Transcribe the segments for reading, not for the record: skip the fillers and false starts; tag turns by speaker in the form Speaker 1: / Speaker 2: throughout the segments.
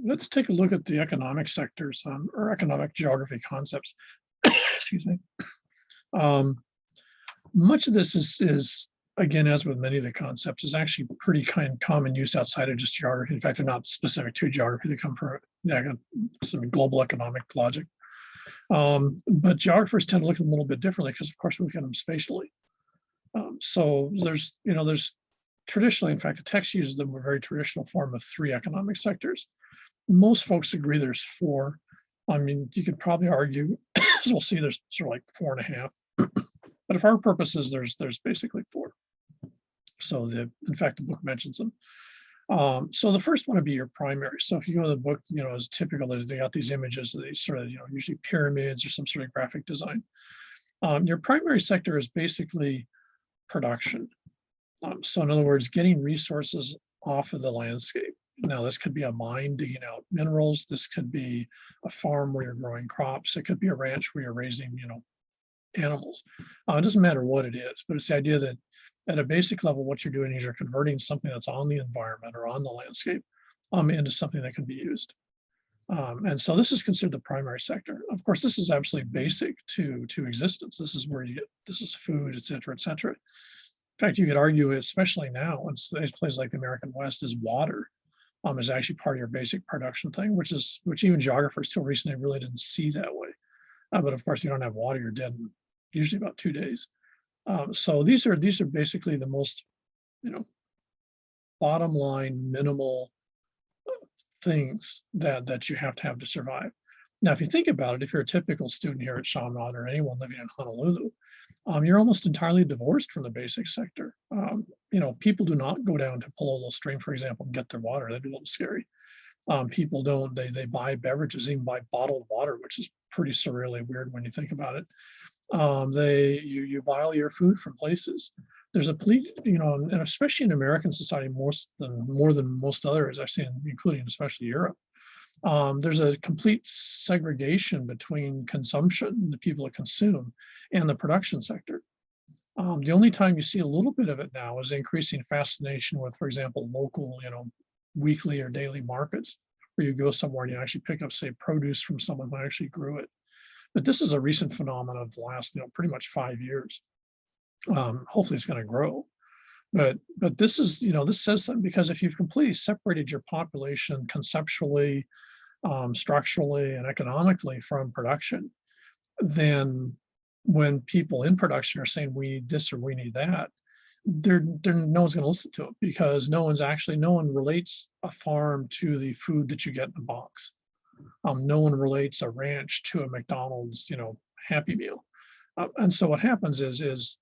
Speaker 1: Let's take a look at the economic sectors or economic geography concepts. Excuse me. Um, Much of this is again, as with many of the concepts, is actually pretty common use outside of just geography. In fact, they're not specific to geography; they come from some global economic logic. But geographers tend to look at them a little bit differently because, of course, we look at them spatially. So there's traditionally, in fact, the text uses them a very traditional form of 3 economic sectors. Most folks agree there's 4. I mean, you could probably argue, as we'll see, there's sort of like 4.5. But for our purposes, there's basically 4. So in fact, the book mentions them. So the first one would be your primary. So if you go to the book, as typical, they got these images of these sort of, usually pyramids or some sort of graphic design. Your primary sector is basically production. So in other words, getting resources off of the landscape. Now, this could be a mine digging out minerals. This could be a farm where you're growing crops. It could be a ranch where you're raising, animals. It doesn't matter what it is, but it's the idea that at a basic level, what you're doing is you're converting something that's on the environment or on the landscape into something that can be used. And so this is considered the primary sector. Of course, this is absolutely basic to existence. This is where this is food, et cetera, et cetera. In fact, you could argue, especially now in places like the American West, is water is actually part of your basic production thing, which even geographers till recently really didn't see that way. But of course, you don't have water, you're dead in usually about 2 days. So these are basically the most, bottom line minimal things that you have to survive. Now, if you think about it, if you're a typical student here at Chaminade or anyone living in Honolulu, you're almost entirely divorced from the basic sector. People do not go down to Palolo Stream, for example, and get their water. That'd be a little scary. People don't, they buy beverages, even buy bottled water, which is pretty surreally weird when you think about it. You buy all your food from places. There's a complete, and especially in American society, more than most others I've seen, including especially Europe. There's a complete segregation between consumption, the people that consume, and the production sector. The only time you see a little bit of it now is increasing fascination with, for example, local, weekly or daily markets, where you go somewhere and you actually pick up, say, produce from someone who actually grew it. But this is a recent phenomenon of the last, pretty much 5 years. Hopefully it's going to grow. But this is, this says something, because if you've completely separated your population conceptually, structurally, and economically from production, then when people in production are saying we need this or we need that, no one's going to listen to it, because no one relates a farm to the food that you get in a box. No one relates a ranch to a McDonald's, Happy Meal. And so what happens is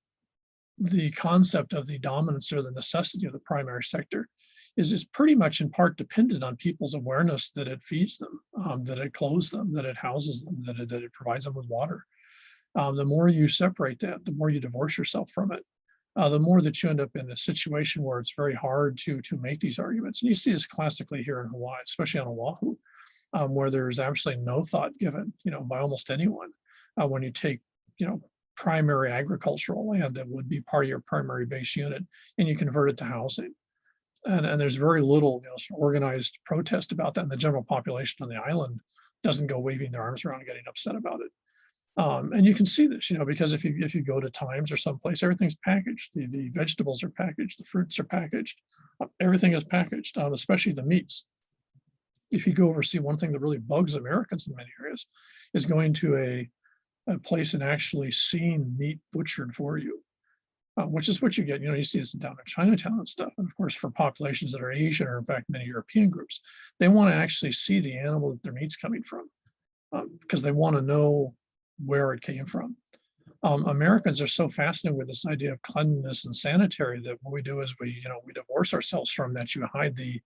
Speaker 1: the concept of the dominance or the necessity of the primary sector is pretty much in part dependent on people's awareness that it feeds them, that it clothes them, that it houses them, that it provides them with water. The more you separate that, the more you divorce yourself from it, the more that you end up in a situation where it's very hard to make these arguments. And you see this classically here in Hawaii, especially on Oahu, where there's absolutely no thought given, by almost anyone, when you take, primary agricultural land that would be part of your primary base unit and you convert it to housing. And there's very little, sort of organized protest about that. And the general population on the island doesn't go waving their arms around and getting upset about it. And you can see this, because if you go to Times or someplace, everything's packaged. The vegetables are packaged, the fruits are packaged, everything is packaged, especially the meats. If you go overseas, one thing that really bugs Americans in many areas is going to a place and actually seeing meat butchered for you, which is what you get. You see this down in Chinatown and stuff. And of course, for populations that are Asian, or in fact, many European groups, they want to actually see the animal that their meat's coming from, because they want to know where it came from. Americans are so fascinated with this idea of cleanliness and sanitary that what we do is we divorce ourselves from that. You hide the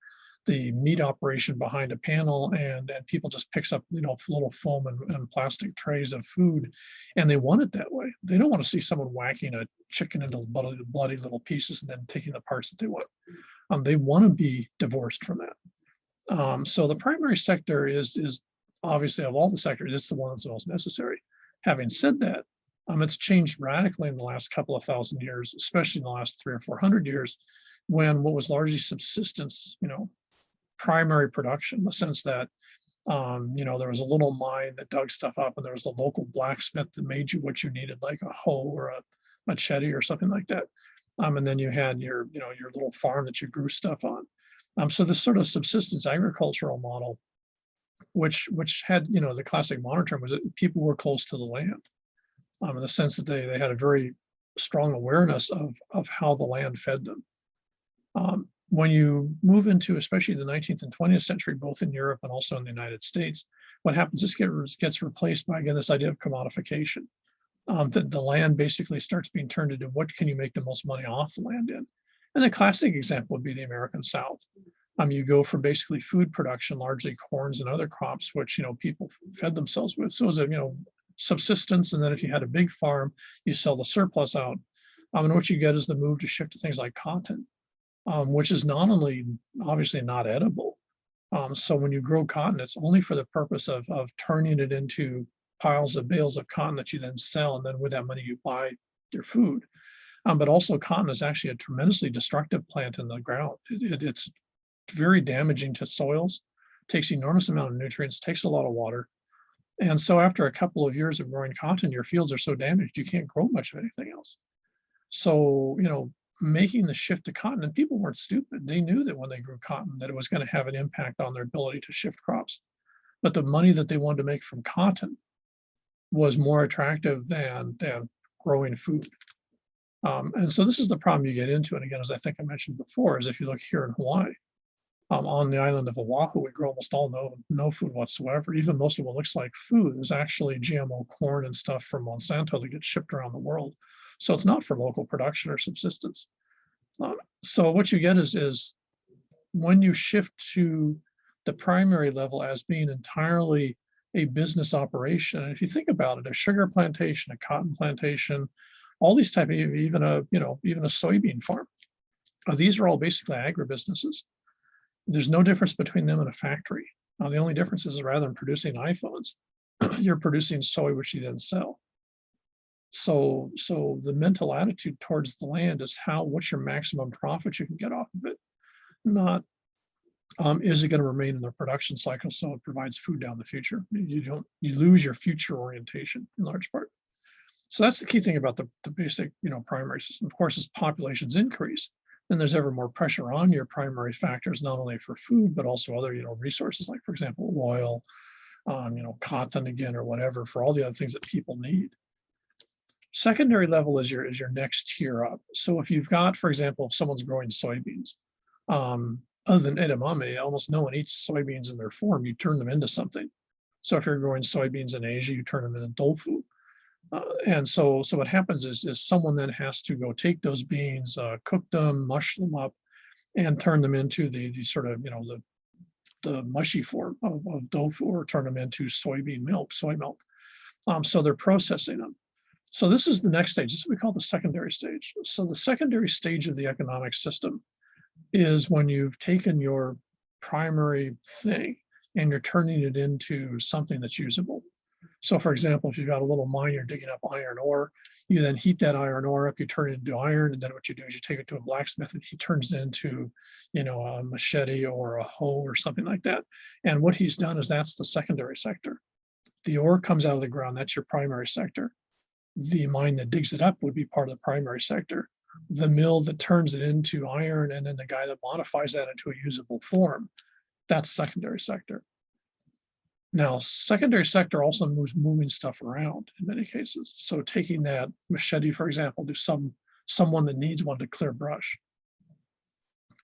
Speaker 1: meat operation behind a panel, and people just picks up little foam and plastic trays of food, and they want it that way. They don't want to see someone whacking a chicken into bloody little pieces and then taking the parts that they want. They want to be divorced from that. So the primary sector is obviously, of all the sectors, it's the one that's the most necessary. Having said that, it's changed radically in the last couple of thousand years, especially in the last 300 or 400 years, when what was largely subsistence, primary production, in the sense that there was a little mine that dug stuff up, and there was a local blacksmith that made you what you needed, like a hoe or a machete or something like that. And then you had your little farm that you grew stuff on. So this sort of subsistence agricultural model, which had, the classic modern term was that people were close to the land, in the sense that they had a very strong awareness of how the land fed them. When you move into, especially the 19th and 20th century, both in Europe and also in the United States, what happens is gets replaced by, again, this idea of commodification. That the land basically starts being turned into what can you make the most money off the land in. And the classic example would be the American South. You go from basically food production, largely corns and other crops, which people fed themselves with. So it was a subsistence, and then if you had a big farm, you sell the surplus out. And what you get is the move to shift to things like cotton, which is not only obviously not edible. So when you grow cotton, it's only for the purpose of turning it into piles of bales of cotton that you then sell, and then with that money you buy your food. But also cotton is actually a tremendously destructive plant in the ground. It's very damaging to soils, takes enormous amount of nutrients, takes a lot of water. And so after a couple of years of growing cotton, your fields are so damaged you can't grow much of anything else. So, making the shift to cotton, and people weren't stupid. They knew that when they grew cotton that it was going to have an impact on their ability to shift crops. But the money that they wanted to make from cotton was more attractive than growing food. And so this is the problem you get into. And again, as I think I mentioned before, is if you look here in Hawaii, on the island of Oahu, we grow almost all no food whatsoever. Even most of what looks like food is actually GMO corn and stuff from Monsanto that gets shipped around the world. So it's not for local production or subsistence. So what you get is when you shift to the primary level as being entirely a business operation. And if you think about it, a sugar plantation, a cotton plantation, all these type of, even a soybean farm, these are all basically agribusinesses. There's no difference between them and a factory. The only difference is, rather than producing iPhones, you're producing soy, which you then sell. So the mental attitude towards the land is what's your maximum profit you can get off of it, not is it going to remain in the production cycle so it provides food down the future. You lose your future orientation in large part. So that's the key thing about the basic primary system. Of course, as populations increase, then there's ever more pressure on your primary factors, not only for food but also other resources, like, for example, oil, cotton again, or whatever, for all the other things that people need. Secondary level is your next tier up. So if you've got, for example, if someone's growing soybeans, other than edamame, almost no one eats soybeans in their form. You turn them into something. So if you're growing soybeans in Asia, you turn them into tofu. And so what happens is someone then has to go take those beans, cook them, mush them up, and turn them into the sort of the mushy form of tofu, or turn them into soy milk. So they're processing them. So this is the next stage. This is what we call the secondary stage. So the secondary stage of the economic system is when you've taken your primary thing and you're turning it into something that's usable. So for example, if you've got a little mine, you're digging up iron ore, you then heat that iron ore up, you turn it into iron, and then what you do is you take it to a blacksmith and he turns it into, a machete or a hoe or something like that. And what he's done is that's the secondary sector. The ore comes out of the ground, that's your primary sector. The mine that digs it up would be part of the primary sector. The mill that turns it into iron, and then the guy that modifies that into a usable form, that's secondary sector. Now, secondary sector also moves moving stuff around in many cases. So taking that machete, for example, to someone that needs one to clear brush,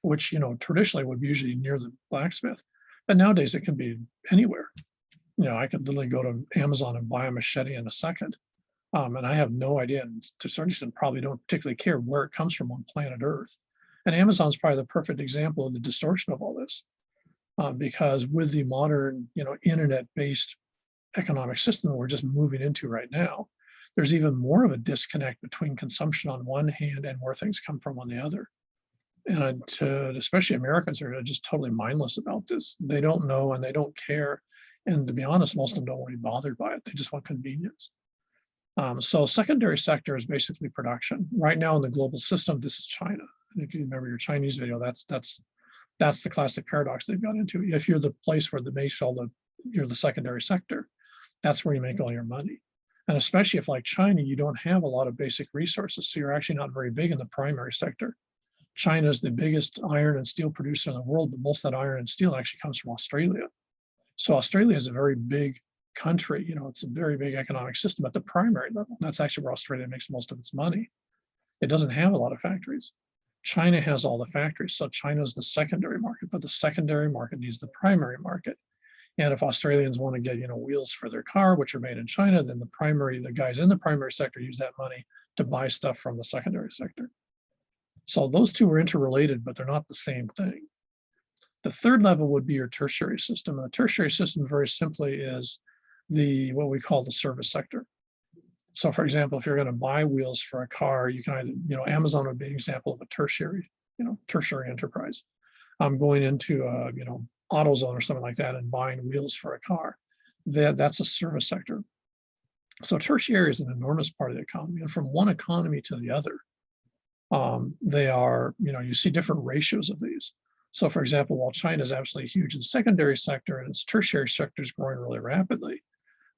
Speaker 1: which traditionally would be usually near the blacksmith, but nowadays it can be anywhere. I could literally go to Amazon and buy a machete in a second. And I have no idea, and to a certain extent probably don't particularly care where it comes from on planet Earth. And Amazon's probably the perfect example of the distortion of all this, because with the modern, internet-based economic system that we're just moving into right now, there's even more of a disconnect between consumption on one hand and where things come from on the other. And especially Americans are just totally mindless about this. They don't know and they don't care. And to be honest, most of them don't want to be bothered by it. They just want convenience. So secondary sector is basically production. Right now in the global system, this is China. And if you remember your Chinese video, that's That's the classic paradox they've got into. If you're the place where you're the secondary sector, that's where you make all your money. And especially if, like China, you don't have a lot of basic resources, so you're actually not very big in the primary sector. China is the biggest iron and steel producer in the world, but most of that iron and steel actually comes from Australia. So Australia is a very big country. It's a very big economic system at the primary level. That's actually where Australia makes most of its money. It doesn't have a lot of factories. China has all the factories, so China is the secondary market, but the secondary market needs the primary market. And if Australians want to get, wheels for their car, which are made in China, then the guys in the primary sector use that money to buy stuff from the secondary sector. So those two are interrelated, but they're not the same thing. The third level would be your tertiary system. And the tertiary system, very simply, is what we call the service sector. So, for example, if you're going to buy wheels for a car, you can either, Amazon would be an example of a tertiary enterprise. I'm going into, AutoZone or something like that and buying wheels for a car. That's a service sector. So tertiary is an enormous part of the economy, and from one economy to the other, they are, you see different ratios of these. So, for example, while China is absolutely huge in the secondary sector and its tertiary sector is growing really rapidly,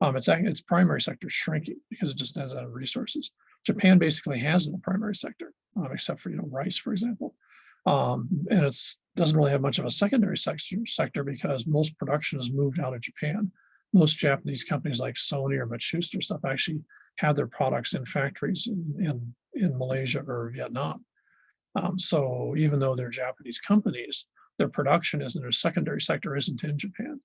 Speaker 1: its primary sector is shrinking because it just doesn't have resources. Japan basically has in the primary sector, except for rice, for example, and it doesn't really have much of a secondary sector because most production is moved out of Japan. Most Japanese companies like Sony or Matsushita stuff actually have their products in factories in Malaysia or Vietnam. So even though they're Japanese companies, their production isn't, their secondary sector isn't in Japan.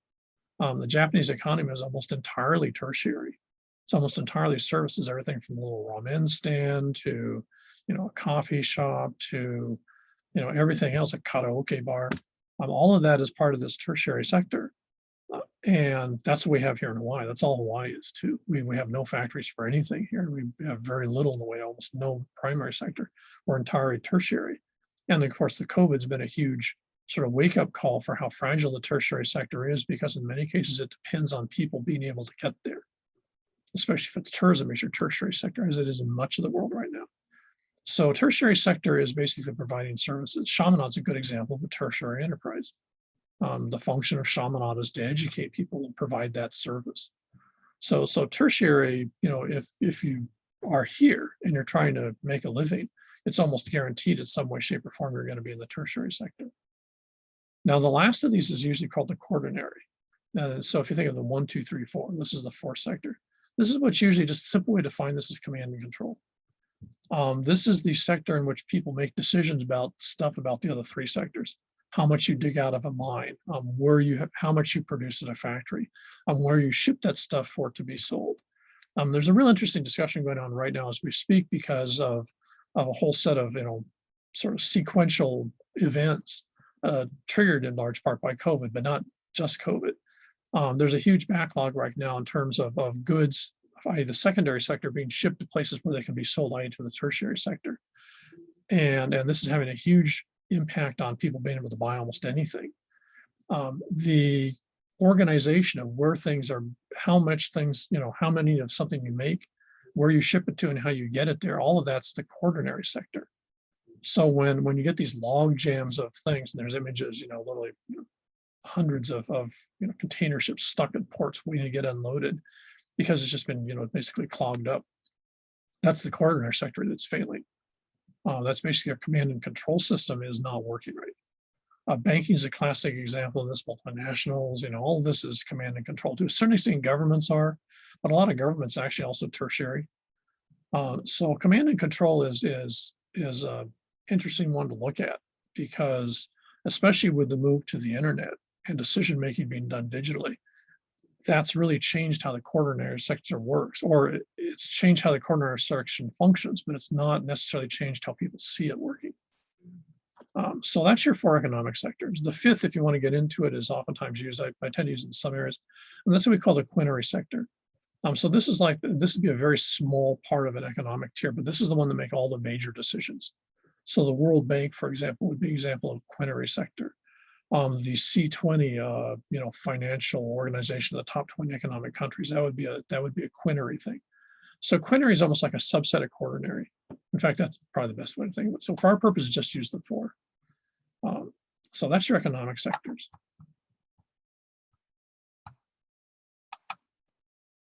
Speaker 1: The Japanese economy is almost entirely tertiary. It's almost entirely services, everything from a little ramen stand to, a coffee shop to, everything else, a karaoke bar. All of that is part of this tertiary sector. And that's what we have here in Hawaii. That's all Hawaii is too. We have no factories for anything here. We have very little in the way, almost no primary sector. We're entirely tertiary. And of course, the COVID's been a huge sort of wake-up call for how fragile the tertiary sector is, because in many cases it depends on people being able to get there, especially if it's tourism is your tertiary sector, as it is in much of the world right now. So tertiary sector is basically providing services. Chaminade a good example of a tertiary enterprise. The function of Chaminade is to educate people and provide that service. So tertiary, if you are here and you're trying to make a living, it's almost guaranteed in some way, shape, or form you're going to be in the tertiary sector. Now, the last of these is usually called the quaternary. So if you think of the 1, 2, 3, 4, this is the fourth sector. This is what's usually just a simple way to define this as command and control. This is the sector in which people make decisions about stuff about the other three sectors. How much you dig out of a mine, how much you produce at a factory, where you ship that stuff for it to be sold. There's a real interesting discussion going on right now as we speak because of a whole set of sort of sequential events triggered in large part by COVID, but not just COVID. There's a huge backlog right now in terms of goods, i.e. the secondary sector, being shipped to places where they can be sold, i.e. to the tertiary sector. And this is having a huge impact on people being able to buy almost anything. The organization of where things are, how much things, how many of something you make, where you ship it to and how you get it there, all of that's the quaternary sector. So when you get these log jams of things, and there's images, literally hundreds of container ships stuck in ports waiting to get unloaded because it's just been, basically clogged up. That's the quaternary sector that's failing. That's basically our command and control system is not working right. Banking is a classic example of this, multinationals, all of this is command and control. To a certain extent, governments are, but a lot of governments actually also tertiary. So command and control is a interesting one to look at because, especially with the move to the internet and decision-making being done digitally, that's really changed how the quaternary sector works, or it's changed how the quaternary section functions, but it's not necessarily changed how people see it working. So that's your four economic sectors. The fifth, if you want to get into it, is oftentimes used, I tend to use it in some areas, and that's what we call the quinary sector. So this would be a very small part of an economic tier, but this is the one that makes all the major decisions. So the World Bank, for example, would be an example of quinary sector. The C20, financial organization of the top 20 economic countries, that would be a quinary thing. So quinary is almost like a subset of quaternary. In fact, that's probably the best way to think of it. So for our purpose, just use the four. So that's your economic sectors.